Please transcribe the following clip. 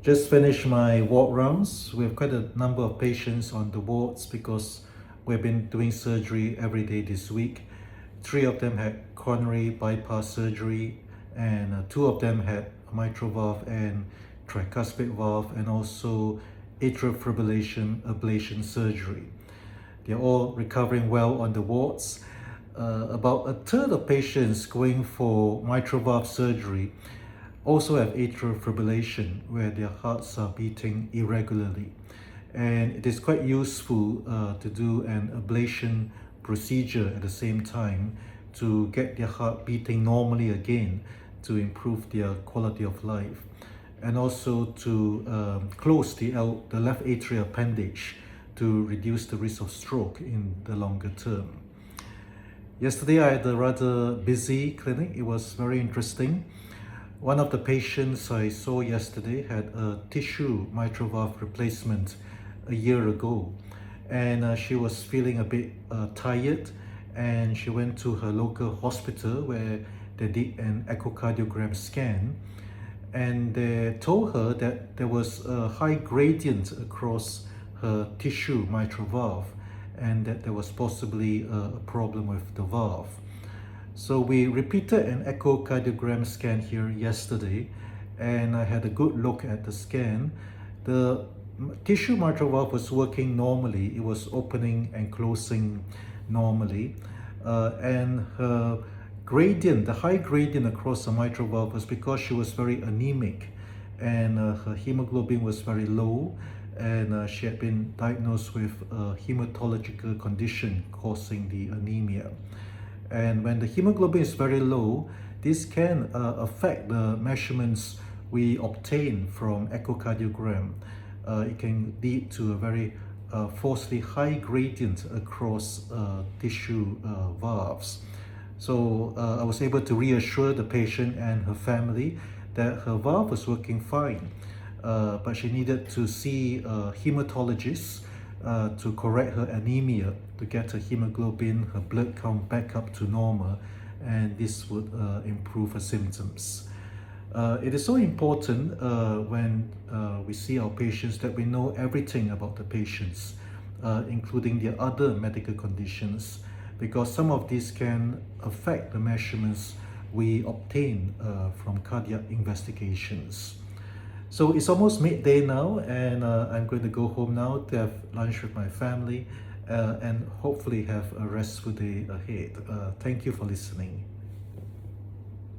Just finished my ward rounds. We have quite a number of patients on the wards because we've been doing surgery every day this week. 3 of them had coronary bypass surgery, and 2 of them had mitral valve and tricuspid valve, and also atrial fibrillation ablation surgery. They're all recovering well on the wards. About a third of patients going for mitral valve surgery also have atrial fibrillation, where their hearts are beating irregularly. And it is quite useful to do an ablation procedure at the same time to get their heart beating normally again, to improve their quality of life, and also to close the left atrial appendage to reduce the risk of stroke in the longer term. Yesterday I had a rather busy clinic. It was very interesting. One of the patients I saw yesterday had a tissue mitral valve replacement a year ago, and she was feeling a bit tired, and she went to her local hospital where they did an echocardiogram scan, and they told her that there was a high gradient across her tissue mitral valve, and that there was possibly a problem with the valve. So we repeated an echocardiogram scan here yesterday, and I had a good look at the scan. The tissue mitral valve was working normally. It was opening and closing normally, and her gradient, the high gradient across the mitral valve, was because she was very anemic, and her hemoglobin was very low, and she had been diagnosed with a hematological condition causing the anemia. And when the hemoglobin is very low, this can affect the measurements we obtain from echocardiogram. It can lead to a very falsely high gradient across tissue valves. So I was able to reassure the patient and her family that her valve was working fine, but she needed to see a hematologist to correct her anemia, to get her hemoglobin, her blood count back up to normal, and this would improve her symptoms. It is so important when we see our patients that we know everything about the patients, including their other medical conditions, because some of these can affect the measurements we obtain from cardiac investigations. So it's almost midday now, and I'm going to go home now to have lunch with my family and hopefully have a restful day ahead. Thank you for listening.